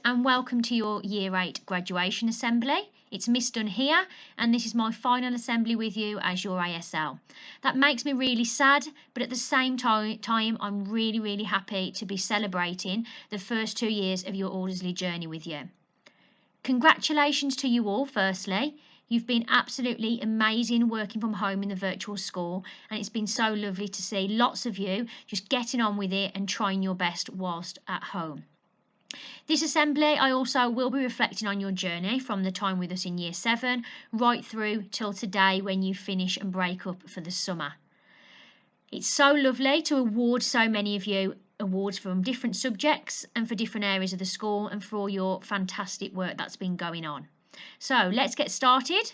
and welcome to your Year 8 graduation assembly. It's Miss Dunn here, and this is my final assembly with you as your ASL. That makes me really sad, but at the same time I'm really happy to be celebrating the first 2 years of your Aldersley journey with you. Congratulations to you all firstly. You've been absolutely amazing working from home in the virtual school, and it's been so lovely to see lots of you just getting on with it and trying your best whilst at home. This assembly, I also will be reflecting on your journey from the time with us in Year 7 right through till today when you finish and break up for the summer. It's so lovely to award so many of you awards from different subjects and for different areas of the school and for all your fantastic work that's been going on. So let's get started.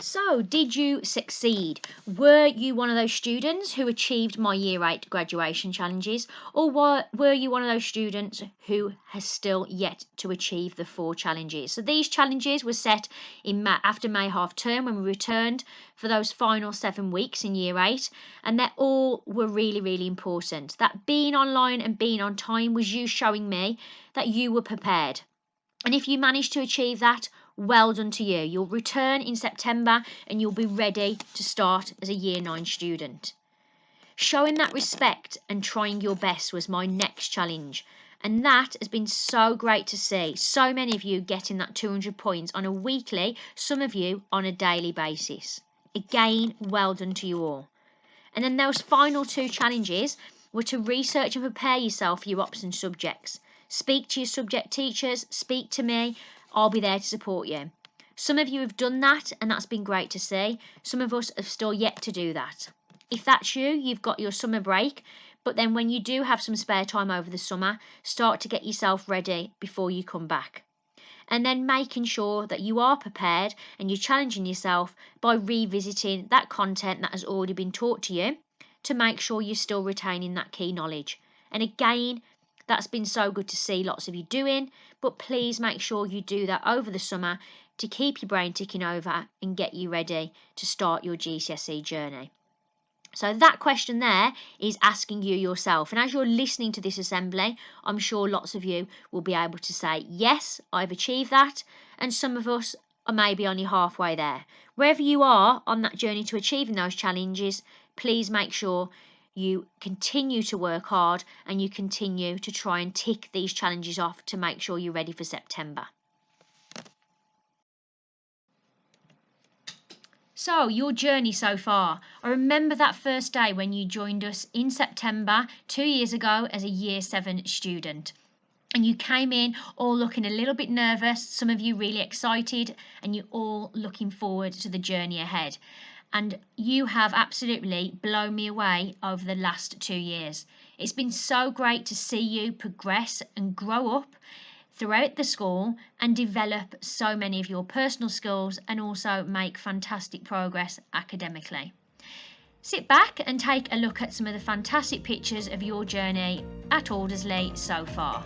So, did you succeed? Were you one of those students who achieved my Year 8 graduation challenges, or were you one of those students who has still yet to achieve the 4 challenges? So these challenges were set in after May half term when we returned for those final 7 weeks in Year 8, and they all were really important. That being online and being on time was you showing me that you were prepared. And if you managed to achieve that, well done to you. You'll return in September and you'll be ready to start as a Year 9 student. Showing that respect and trying your best was my next challenge. And that has been so great to see. So many of you getting that 200 points on a weekly, some of you on a daily basis. Again, well done to you all. And then those final 2 challenges were to research and prepare yourself for your option subjects. Speak to your subject teachers, speak to me. I'll be there to support you. Some of you have done that, and that's been great to see. Some of us have still yet to do that. If that's you, you've got your summer break, but then when you do have some spare time over the summer, start to get yourself ready before you come back. And then making sure that you are prepared and you're challenging yourself by revisiting that content that has already been taught to you to make sure you're still retaining that key knowledge. And again, that's been so good to see lots of you doing, but please make sure you do that over the summer to keep your brain ticking over and get you ready to start your GCSE journey. So that question there is asking you yourself. And as you're listening to this assembly, I'm sure lots of you will be able to say, yes, I've achieved that. And some of us are maybe only halfway there. Wherever you are on that journey to achieving those challenges, please make sure you continue to work hard and you continue to try and tick these challenges off to make sure you're ready for September. So, your journey so far. I remember that first day when you joined us in September 2 years ago as a Year 7 student. And you came in all looking a little bit nervous, some of you really excited, and you're all looking forward to the journey ahead. And you have absolutely blown me away over the last 2 years. It's been so great to see you progress and grow up throughout the school and develop so many of your personal skills and also make fantastic progress academically. Sit back and take a look at some of the fantastic pictures of your journey at Aldersley so far.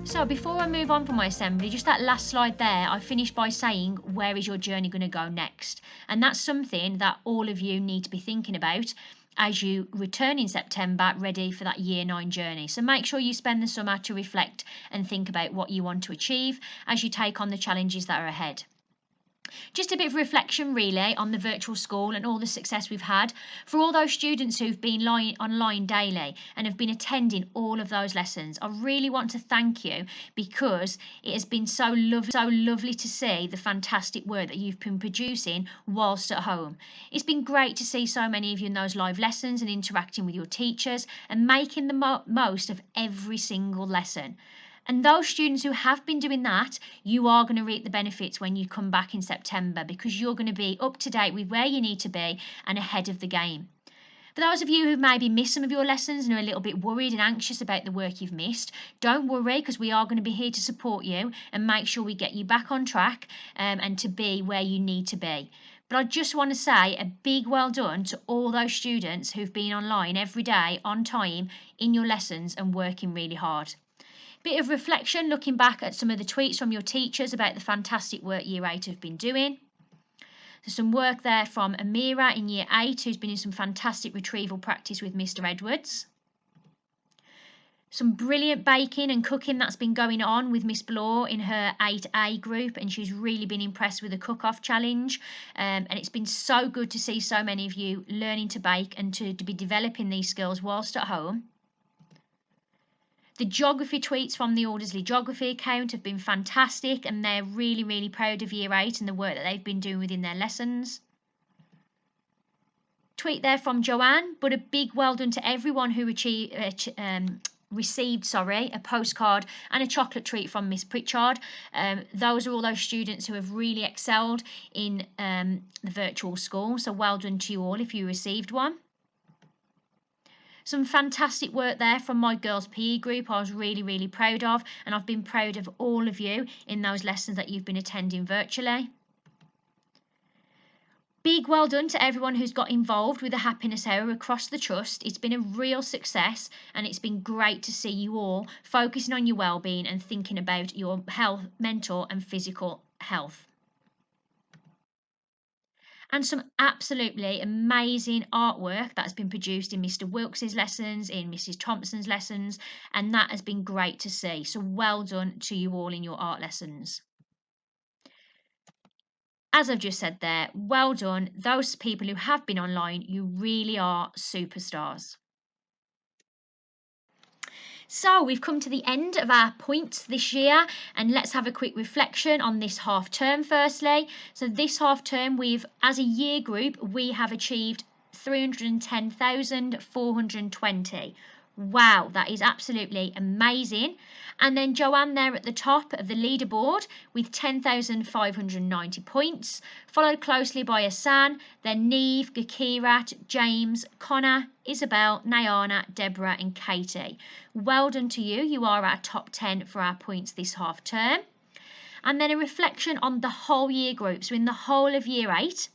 So before I move on from my assembly, just that last slide there, I finished by saying, where is your journey going to go next? And that's something that all of you need to be thinking about as you return in September, ready for that Year 9 journey. So make sure you spend the summer to reflect and think about what you want to achieve as you take on the challenges that are ahead. Just a bit of reflection really on the virtual school and all the success we've had. For all those students who've been online daily and have been attending all of those lessons, I really want to thank you, because it has been so lovely to see the fantastic work that you've been producing whilst at home. It's been great to see so many of you in those live lessons and interacting with your teachers and making the most of every single lesson. And those students who have been doing that, you are going to reap the benefits when you come back in September, because you're going to be up to date with where you need to be and ahead of the game. For those of you who maybe missed some of your lessons and are a little bit worried and anxious about the work you've missed, don't worry, because we are going to be here to support you and make sure we get you back on track and to be where you need to be. But I just want to say a big well done to all those students who've been online every day on time in your lessons and working really hard. Bit of reflection looking back at some of the tweets from your teachers about the fantastic work Year 8 have been doing. There's some work there from Amira in Year 8, who's been in some fantastic retrieval practice with Mr. Edwards. Some brilliant baking and cooking that's been going on with Miss Blore in her 8A group, and she's really been impressed with the cook-off challenge. And it's been so good to see so many of you learning to bake and to be developing these skills whilst at home. The geography tweets from the Aldersley geography account have been fantastic, and they're really proud of Year 8 and the work that they've been doing within their lessons. Tweet there from Joanne, but a big well done to everyone who received a postcard and a chocolate treat from Miss Pritchard. Those are all those students who have really excelled in the virtual school, so well done to you all if you received one. Some fantastic work there from my girls' PE group I was really proud of, and I've been proud of all of you in those lessons that you've been attending virtually. Big well done to everyone who's got involved with the Happiness Hour across the Trust. It's been a real success, and it's been great to see you all focusing on your wellbeing and thinking about your health, mental and physical health. And some absolutely amazing artwork that has been produced in Mr. Wilkes's lessons, in Mrs. Thompson's lessons, and that has been great to see. So well done to you all in your art lessons. As I've just said there, well done. Those people who have been online, you really are superstars. So we've come to the end of our points this year, and let's have a quick reflection on this half term firstly. So this half term, as a year group, we have achieved 310,420. Wow, that is absolutely amazing. And then Joanne there at the top of the leaderboard with 10,590 points, followed closely by Asan, then Neve, Gakirat, James, Connor, Isabel, Nayana, Deborah and Katie. Well done to you. You are our top 10 for our points this half term. And then a reflection on the whole year group. So in the whole of Year 8,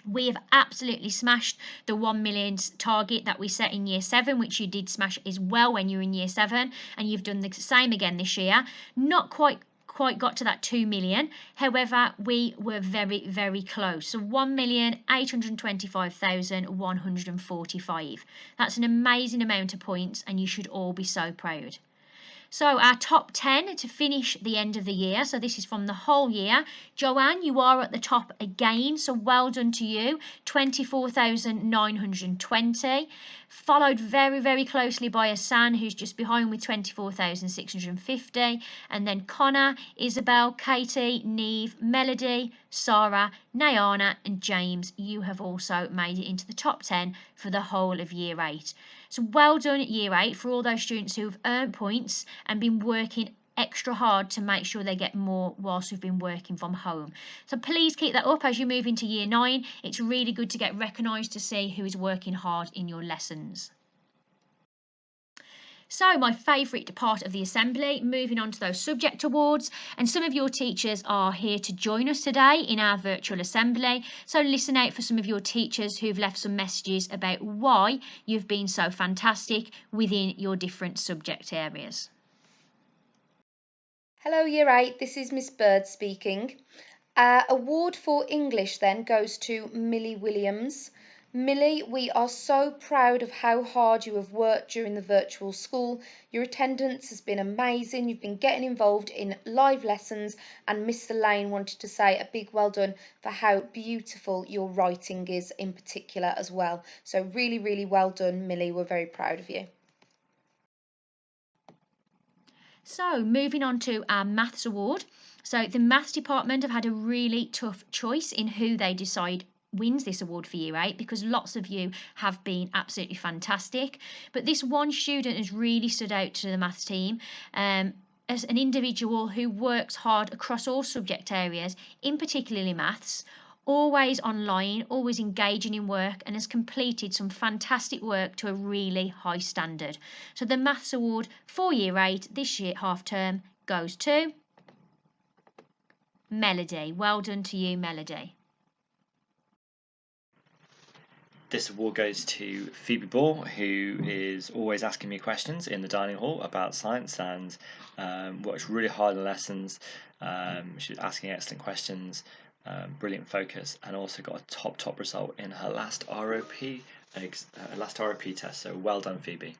we have absolutely smashed the 1 million target that we set in Year 7, which you did smash as well when you were in Year 7, and you've done the same again this year. Not quite got to that 2 million. However, we were very close. So 1,825,145. That's an amazing amount of points, and you should all be so proud. So our top 10 to finish the end of the year. So this is from the whole year. Joanne, you are at the top again. So well done to you. 24,920. Followed very closely by Asan, who's just behind with 24,650. And then Connor, Isabel, Katie, Neve, Melody, Sarah, Nayana and James. You have also made it into the top 10 for the whole of Year 8. So well done at Year 8 for all those students who have earned points and been working extra hard to make sure they get more whilst we've been working from home. So please keep that up as you move into Year 9. It's really good to get recognised to see who is working hard in your lessons. So my favourite part of the assembly, moving on to those subject awards, and some of your teachers are here to join us today in our virtual assembly. So listen out for some of your teachers who've left some messages about why you've been so fantastic within your different subject areas. Hello Year 8, this is Miss Bird speaking. Award for English then goes to Millie Williams. Millie, we are so proud of how hard you have worked during the virtual school. Your attendance has been amazing. You've been getting involved in live lessons, and Mr. Lane wanted to say a big well done for how beautiful your writing is in particular as well. So really, really well done, Millie. We're very proud of you. So moving on to our Maths Award. So the Maths department have had a really tough choice in who they decide wins this award for Year 8, because lots of you have been absolutely fantastic. But this one student has really stood out to the Maths team. As an individual who works hard across all subject areas, in particularly maths, always online, always engaging in work, and has completed some fantastic work to a really high standard. So the Maths Award for Year 8 this year half term goes to Melody. Well done to you, Melody. This award goes to Phoebe Ball, who is always asking me questions in the dining hall about science and works really hard on lessons. She's asking excellent questions, brilliant focus, and also got a top result in her last ROP test. So well done, Phoebe.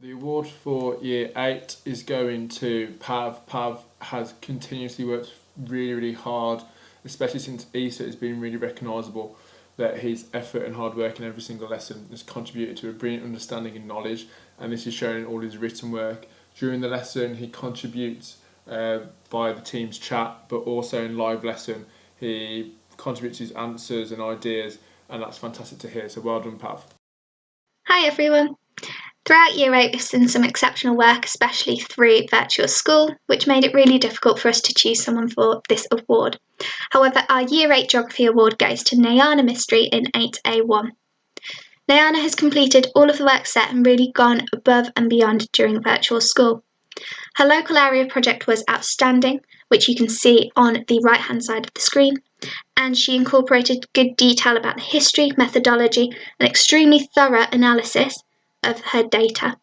The award for Year 8 is going to Pav. Pav has continuously worked really hard, especially since Easter. It's been really recognisable that his effort and hard work in every single lesson has contributed to a brilliant understanding and knowledge, and this is shown in all his written work. During the lesson, he contributes via the team's chat, but also in live lesson, he contributes his answers and ideas, and that's fantastic to hear. So well done, Pav. Hi everyone. Throughout Year 8 we've done some exceptional work, especially through virtual school, which made it really difficult for us to choose someone for this award. However, our Year 8 Geography Award goes to Nayana Mystery in 8A1. Nayana has completed all of the work set and really gone above and beyond during virtual school. Her local area project was outstanding, which you can see on the right hand side of the screen, and she incorporated good detail about the history, methodology, and extremely thorough analysis of her data.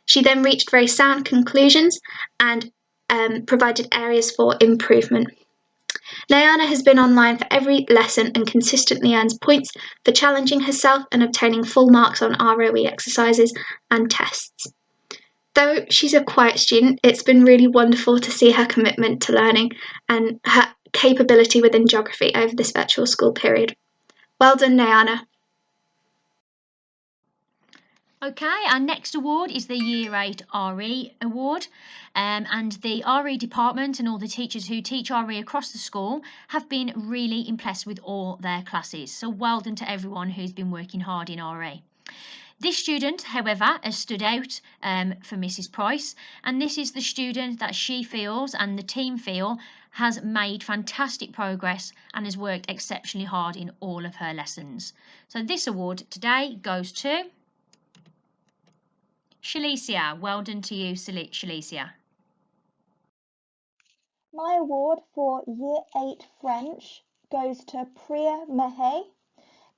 She then reached very sound conclusions and provided areas for improvement. Nayana has been online for every lesson and consistently earns points for challenging herself and obtaining full marks on ROE exercises and tests. Though she's a quiet student, it's been really wonderful to see her commitment to learning and her capability within geography over this virtual school period. Well done, Nayana. Okay, our next award is the Year 8 RE Award, and the RE department and all the teachers who teach RE across the school have been really impressed with all their classes. So well done to everyone who's been working hard in RE. This student, however, has stood out for Mrs. Price, and this is the student that she feels and the team feel has made fantastic progress and has worked exceptionally hard in all of her lessons. So this award today goes to Shalicia. Well done to you, Shalicia. My award for Year 8 French goes to Priya Mehe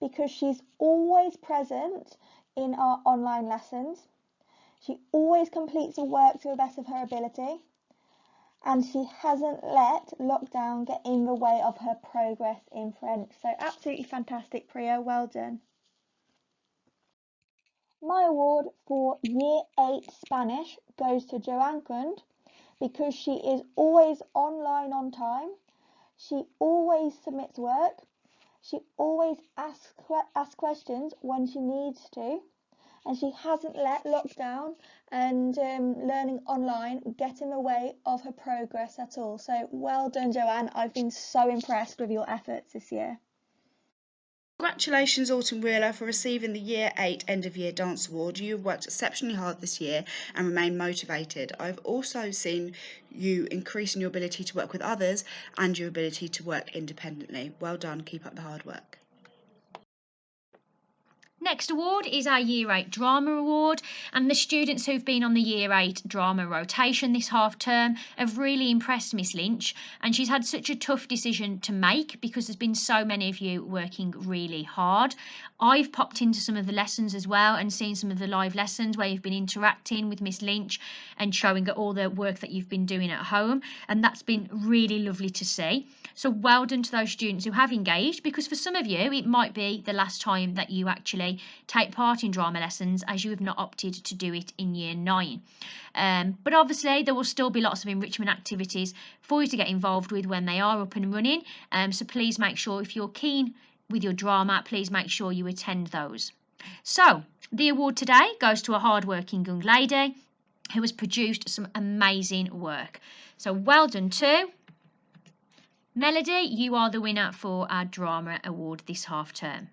because she's always present in our online lessons. She always completes the work to the best of her ability, and she hasn't let lockdown get in the way of her progress in French. So absolutely fantastic, Priya. Well done. My award for Year 8 Spanish goes to Joanne Kund because she is always online on time. She always submits work. She always asks questions when she needs to. And she hasn't let lockdown and learning online get in the way of her progress at all. So well done, Joanne. I've been so impressed with your efforts this year. Congratulations, Autumn Wheeler, for receiving the Year 8 End of Year Dance Award. You have worked exceptionally hard this year and remain motivated. I've also seen you increase in your ability to work with others and your ability to work independently. Well done, keep up the hard work. Next award is our Year 8 Drama Award, and the students who've been on the Year 8 Drama rotation this half term have really impressed Miss Lynch, and she's had such a tough decision to make because there's been so many of you working really hard. I've popped into some of the lessons as well and seen some of the live lessons where you've been interacting with Miss Lynch and showing all the work that you've been doing at home, and that's been really lovely to see. So well done to those students who have engaged, because for some of you it might be the last time that you actually take part in drama lessons, as you have not opted to do it in Year 9. But obviously there will still be lots of enrichment activities for you to get involved with when they are up and running, so please make sure, if you're keen with your drama, please make sure you attend those. So the award today goes to a hard-working young lady who has produced some amazing work. So well done to Melody. You are the winner for our drama award this half term.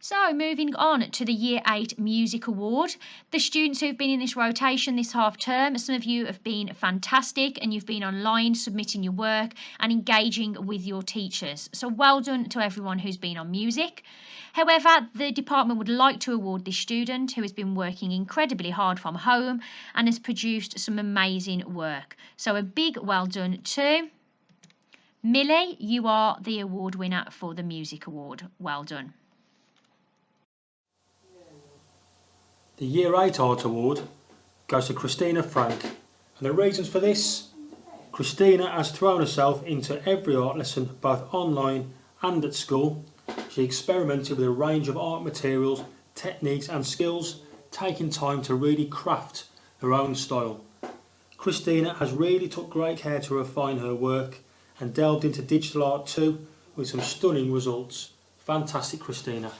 So moving on to the Year 8 Music Award. The students who've been in this rotation this half term, some of you have been fantastic and you've been online submitting your work and engaging with your teachers. So well done to everyone who's been on music. However, the department would like to award this student who has been working incredibly hard from home and has produced some amazing work. So a big well done to Millie. You are the award winner for the Music Award. Well done. The Year 8 Art Award goes to Christina Frank, and the reasons for this: Christina has thrown herself into every art lesson, both online and at school. She experimented with a range of art materials, techniques and skills, taking time to really craft her own style. Christina has really took great care to refine her work and delved into digital art too, with some stunning results. Fantastic, Christina.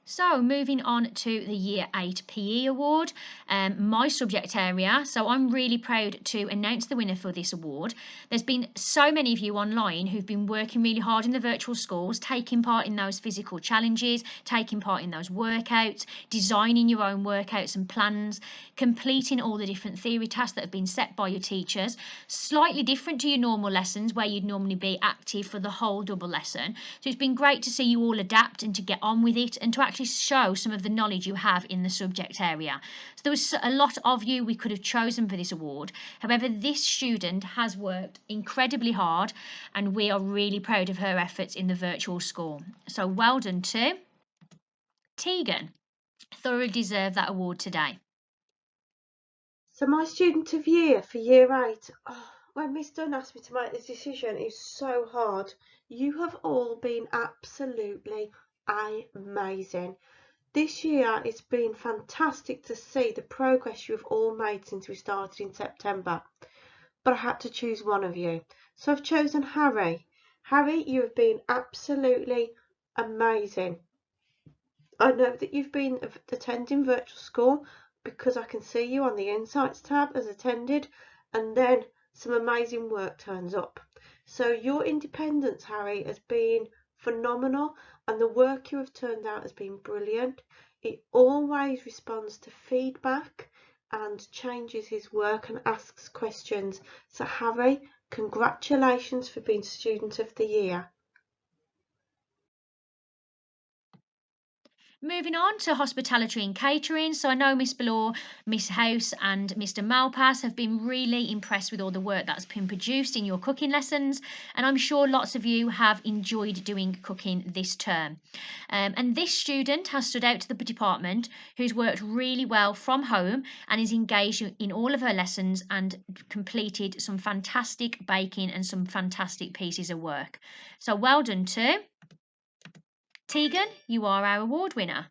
So moving on to the Year 8 PE Award, my subject area. So I'm really proud to announce the winner for this award. There's been so many of you online who've been working really hard in the virtual schools, taking part in those physical challenges, taking part in those workouts, designing your own workouts and plans, completing all the different theory tasks that have been set by your teachers, slightly different to your normal lessons where you'd normally be active for the whole double lesson. So it's been great to see you all adapt and to get on with it and to actually show some of the knowledge you have in the subject area. So there was a lot of you we could have chosen for this award. However, this student has worked incredibly hard and we are really proud of her efforts in the virtual school. So well done to Tegan. Thoroughly deserve that award today. So my student of year for Year 8, when Miss Dunn asked me to make this decision, it's so hard. You have all been absolutely amazing. This year it's been fantastic to see the progress you've all made since we started in September, but I had to choose one of you. So I've chosen Harry. Harry, you have been absolutely amazing. I know that you've been attending virtual school because I can see you on the Insights tab as attended, and then some amazing work turns up. So your independence, Harry, has been phenomenal, and the work you have turned out has been brilliant. He always responds to feedback and changes his work and asks questions. So Harry, congratulations for being Student of the Year. Moving on to hospitality and catering. So I know Miss Ballore, Miss House and Mr Malpass have been really impressed with all the work that's been produced in your cooking lessons, and I'm sure lots of you have enjoyed doing cooking this term. And this student has stood out to the department, who's worked really well from home and is engaged in all of her lessons and completed some fantastic baking and some fantastic pieces of work. So well done to Tegan. You are our award winner.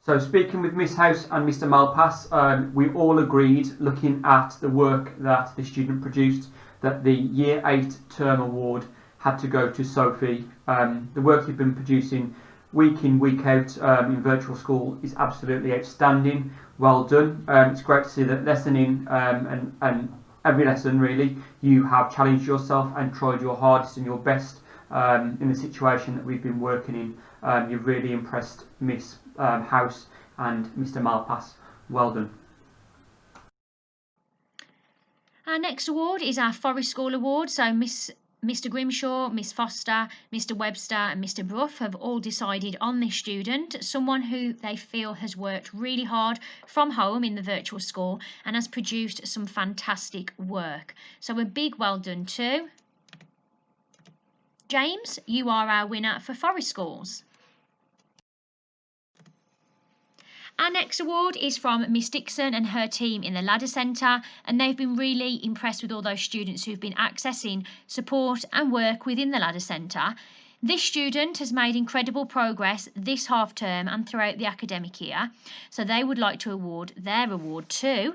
So speaking with Miss House and Mr Malpass, we all agreed, looking at the work that the student produced, that the Year 8 term award had to go to Sophie. The work you've been producing week in, week out in virtual school is absolutely outstanding. Well done. It's great to see that lesson in and every lesson really you have challenged yourself and tried your hardest and your best in the situation that we've been working in. You've really impressed Miss House and Mr Malpass. Well done. Our next award is our Forest School Award. So Mr Grimshaw, Miss Foster, Mr Webster and Mr Brough have all decided on this student, someone who they feel has worked really hard from home in the virtual school and has produced some fantastic work. So a big well done to James. You are our winner for Forest Schools. Our next award is from Miss Dixon and her team in the Ladder Centre, and they've been really impressed with all those students who've been accessing support and work within the Ladder Centre. This student has made incredible progress this half term and throughout the academic year, so they would like to award their award to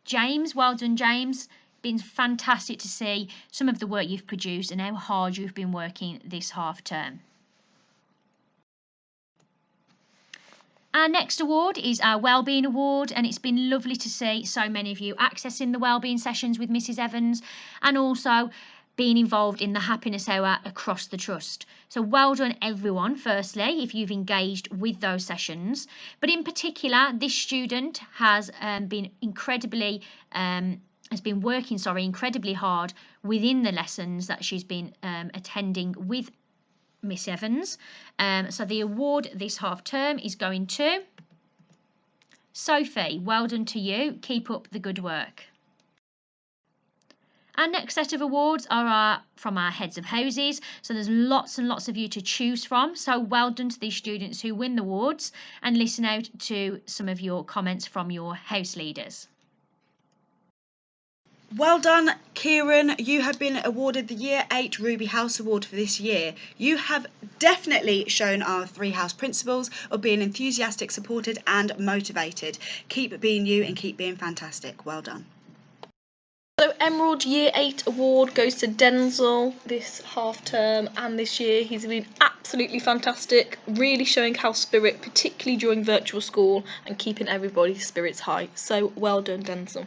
James. Well done, James. Been fantastic to see some of the work you've produced and how hard you've been working this half term. Our next award is our Wellbeing Award, and it's been lovely to see so many of you accessing the Wellbeing sessions with Mrs Evans and also being involved in the Happiness Hour across the Trust. So well done everyone, firstly, if you've engaged with those sessions. But in particular, this student has been working incredibly hard within the lessons that she's been attending with Miss Evans. So the award this half term is going to Sophie. Well done to you. Keep up the good work. Our next set of awards are from our heads of houses. So there's lots and lots of you to choose from. So well done to these students who win the awards, and listen out to some of your comments from your house leaders. Well done, Kieran. You have been awarded the Year 8 Ruby House Award for this year. You have definitely shown our 3 house principles of being enthusiastic, supported and motivated. Keep being you and keep being fantastic. Well done. So Emerald Year 8 Award goes to Denzel this half term and this year. He's been absolutely fantastic, really showing house spirit, particularly during virtual school, and keeping everybody's spirits high. So well done, Denzel.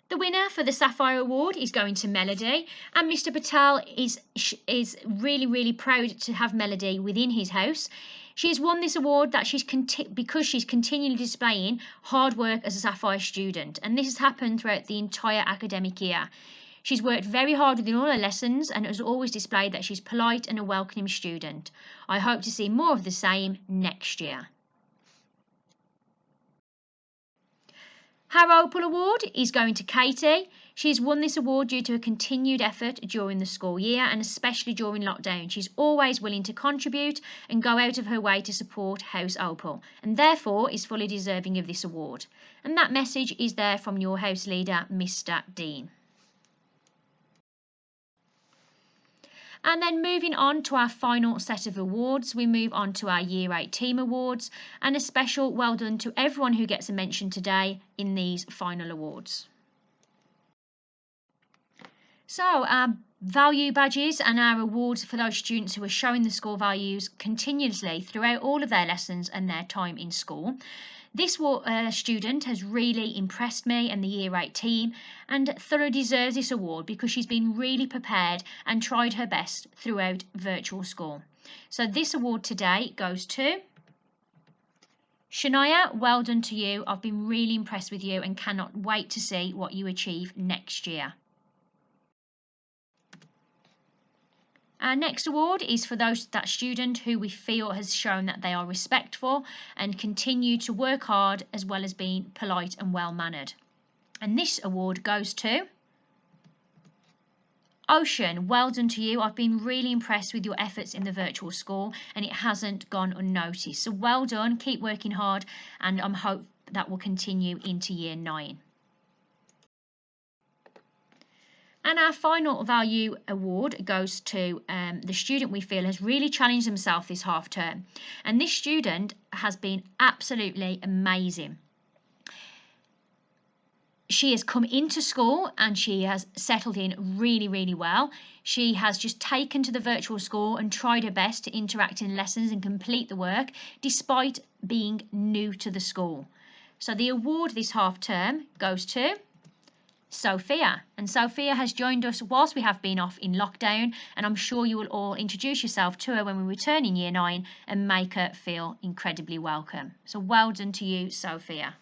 The winner for the Sapphire Award is going to Melody, and Mr Patel is really proud to have Melody within his house. She has won this award because she's continually displaying hard work as a Sapphire student, and this has happened throughout the entire academic year. She's worked very hard within all her lessons and has always displayed that she's polite and a welcoming student. I hope to see more of the same next year. Her Opal Award is going to Katie. She's won this award due to her continued effort during the school year and especially during lockdown. She's always willing to contribute and go out of her way to support House Opal, and therefore is fully deserving of this award. And that message is there from your house leader, Mr. Dean. And then moving on to our final set of awards, we move on to our Year 8 Team Awards, and a special well done to everyone who gets a mention today in these final awards. So our value badges and our awards for those students who are showing the school values continuously throughout all of their lessons and their time in school. This student has really impressed me and the Year 8 team, and thoroughly deserves this award because she's been really prepared and tried her best throughout virtual school. So this award today goes to Shania. Well done to you. I've been really impressed with you and cannot wait to see what you achieve next year. Our next award is for that student who we feel has shown that they are respectful and continue to work hard as well as being polite and well-mannered. And this award goes to Ocean. Well done to you. I've been really impressed with your efforts in the virtual school and it hasn't gone unnoticed. So well done, keep working hard, and I hope that will continue into Year 9. And our final value award goes to the student we feel has really challenged himself this half term. And this student has been absolutely amazing. She has come into school and she has settled in really well. She has just taken to the virtual school and tried her best to interact in lessons and complete the work despite being new to the school. So the award this half term goes to Sophia. And Sophia has joined us whilst we have been off in lockdown, and I'm sure you will all introduce yourself to her when we return in year 9 and make her feel incredibly welcome. So well done to you, Sophia.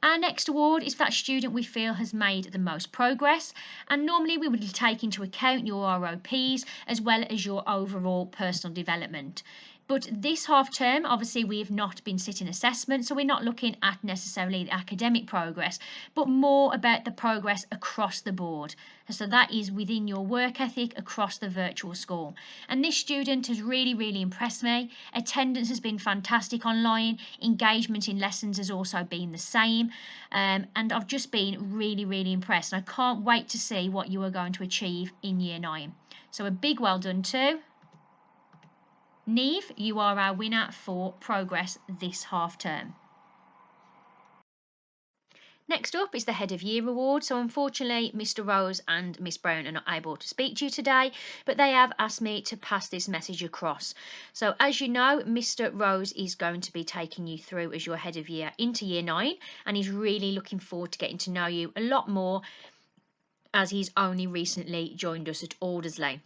Our next award is for that student we feel has made the most progress, and normally we would take into account your ROPs as well as your overall personal development. But this half term, obviously, we have not been sitting assessment, so we're not looking at necessarily the academic progress, but more about the progress across the board. So that is within your work ethic across the virtual school. And this student has really impressed me. Attendance has been fantastic online. Engagement in lessons has also been the same. And I've just been really impressed. And I can't wait to see what you are going to achieve in year 9. So a big well done to Neve. You are our winner for progress this half term. Next up is the Head of Year Award. So unfortunately, Mr. Rose and Miss Brown are not able to speak to you today, but they have asked me to pass this message across. So as you know, Mr. Rose is going to be taking you through as your Head of Year into year 9, and he's really looking forward to getting to know you a lot more as he's only recently joined us at Aldersley.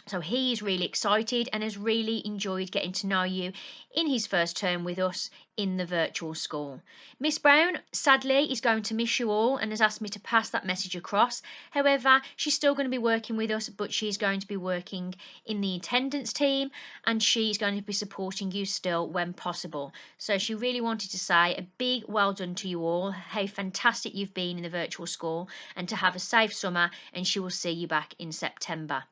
So he is really excited and has really enjoyed getting to know you in his first term with us in the virtual school. Miss Brown, sadly, is going to miss you all and has asked me to pass that message across. However, she's still going to be working with us, but she's going to be working in the attendance team and she's going to be supporting you still when possible. So she really wanted to say a big well done to you all, how fantastic you've been in the virtual school, and to have a safe summer, and she will see you back in September.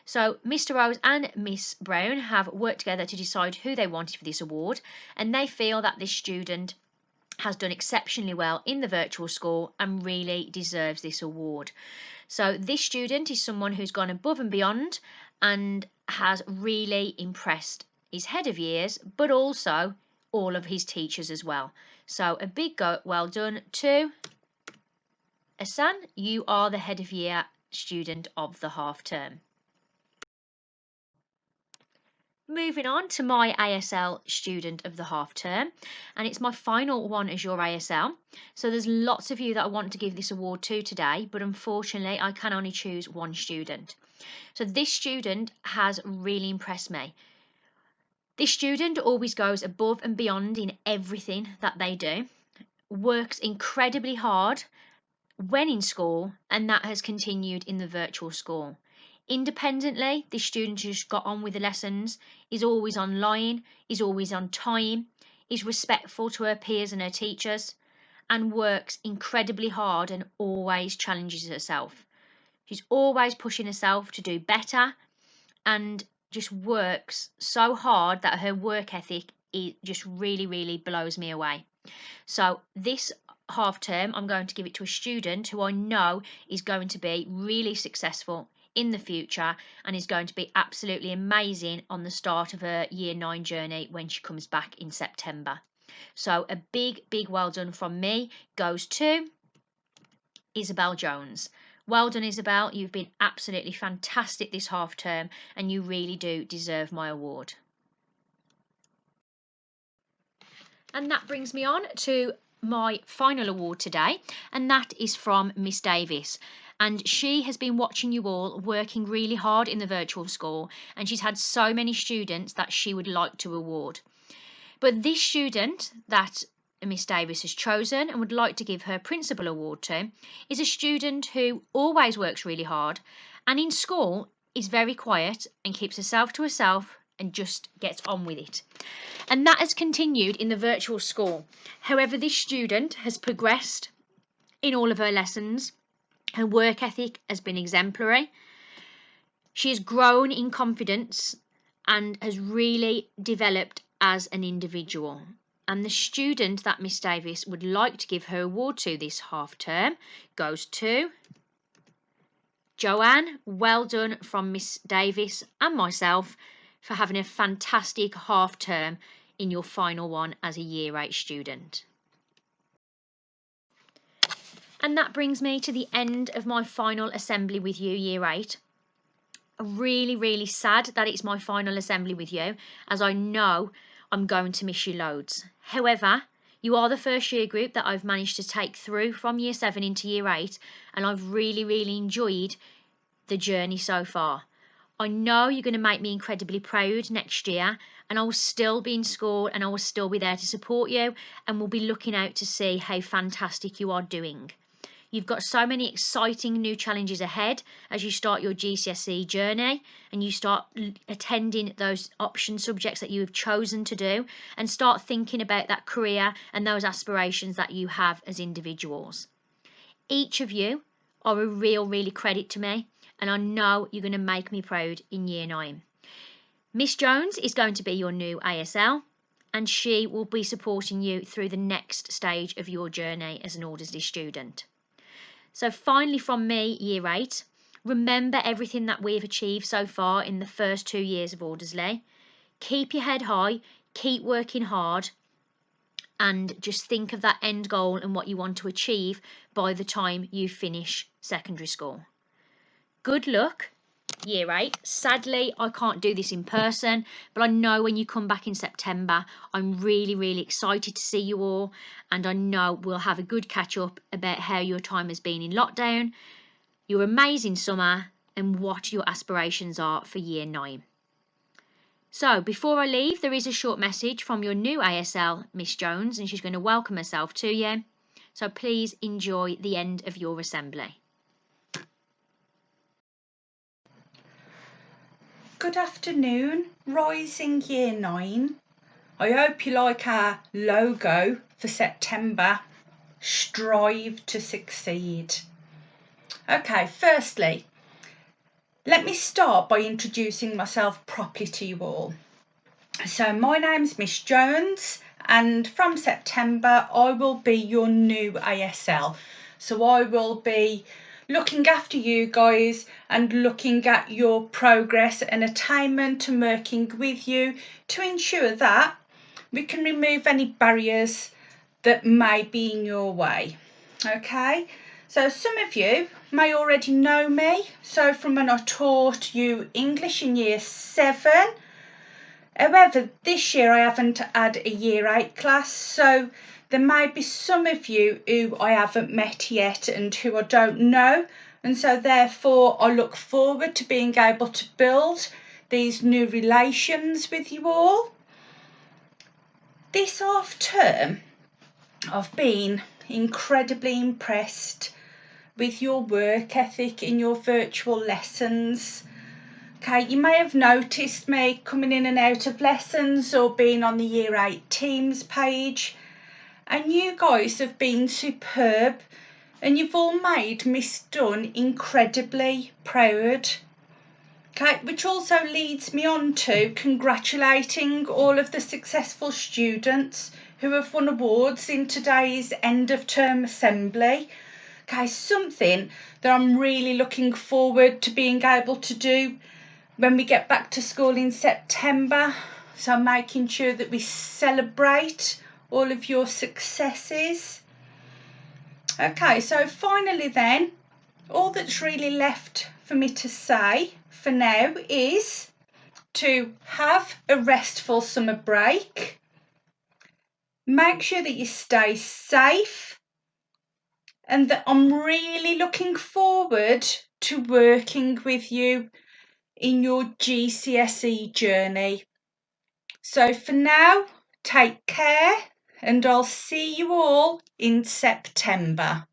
So Mr. Rose and Miss Brown have worked together to decide who they wanted for this award, and they feel that this student has done exceptionally well in the virtual school and really deserves this award. So this student is someone who's gone above and beyond and has really impressed his head of years, but also all of his teachers as well. So a big well done to Asan. You are the head of year student of the half term. Moving on to my ASL student of the half term, and it's my final one as your ASL. So there's lots of you that I want to give this award to today, but unfortunately I can only choose one student. So this student has really impressed me. This student always goes above and beyond in everything that they do, works incredibly hard when in school, and that has continued in the virtual school. Independently, this student just got on with the lessons, is always online, is always on time, is respectful to her peers and her teachers, and works incredibly hard and always challenges herself. She's always pushing herself to do better and just works so hard that her work ethic just really blows me away. So this half term, I'm going to give it to a student who I know is going to be really successful in the future and is going to be absolutely amazing on the start of her year 9 journey when she comes back in September. So a big well done from me goes to Isabel Jones. Well done, Isabel. You've been absolutely fantastic this half term and you really do deserve my award. And that brings me on to my final award today, and that is from Miss Davis. And she has been watching you all working really hard in the virtual school, and she's had so many students that she would like to award. But this student that Miss Davis has chosen and would like to give her principal award to is a student who always works really hard and in school is very quiet and keeps herself to herself and just gets on with it. And that has continued in the virtual school. However, this student has progressed in all of her lessons. Her work ethic has been exemplary. She has grown in confidence and has really developed as an individual. And the student that Miss Davis would like to give her award to this half term goes to Joanne. Well done from Miss Davis and myself for having a fantastic half term in your final one as a year 8 student. And that brings me to the end of my final assembly with you, year 8. Really sad that it's my final assembly with you, as I know I'm going to miss you loads. However, You are the first year group that I've managed to take through from year 7 into year 8, and I've really enjoyed the journey so far. I know you're going to make me incredibly proud next year, and I will still be in school and I will still be there to support you, and we'll be looking out to see how fantastic you are doing. You've got so many exciting new challenges ahead as you start your GCSE journey and you start attending those option subjects that you have chosen to do, and start thinking about that career and those aspirations that you have as individuals. Each of you are a really credit to me, and I know you're going to make me proud in year 9. Miss Jones is going to be your new ASL, and she will be supporting you through the next stage of your journey as an Aldersley student. So finally from me, year 8, remember everything that we've achieved so far in the first 2 years of Aldersley. Keep your head high, keep working hard, and just think of that end goal and what you want to achieve by the time you finish secondary school. Good luck, year 8. Sadly, I can't do this in person, but I know when you come back in September, I'm really excited to see you all, and I know we'll have a good catch up about how your time has been in lockdown, your amazing summer, and what your aspirations are for year 9. So before I leave, there is a short message from your new ASL, Miss Jones, and she's going to welcome herself to you. So please enjoy the end of your assembly. Good afternoon, Rising Year 9. I hope you like our logo for September, Strive to Succeed. Okay, firstly, let me start by introducing myself properly to you all. So my name's Miss Jones, and from September I will be your new ASL. So I will be looking after you guys and looking at your progress and attainment and working with you to ensure that we can remove any barriers that may be in your way. Okay, so some of you may already know me. So from when I taught you English in year 7, however, this year I haven't had a year 8 class, so there may be some of you who I haven't met yet and who I don't know, and so therefore I look forward to being able to build these new relations with you all. This half term I've been incredibly impressed with your work ethic in your virtual lessons. Okay, you may have noticed me coming in and out of lessons or being on the year 8 Teams page, and you guys have been superb, and you've all made Miss Dunn incredibly proud. Okay, which also leads me on to congratulating all of the successful students who have won awards in today's end of term assembly. Okay, something that I'm really looking forward to being able to do when we get back to school in September. So making sure that we celebrate all of your successes. Okay, so finally then, all that's really left for me to say for now is to have a restful summer break. Make sure that you stay safe, and that I'm really looking forward to working with you in your GCSE journey. So for now, take care, and I'll see you all in September.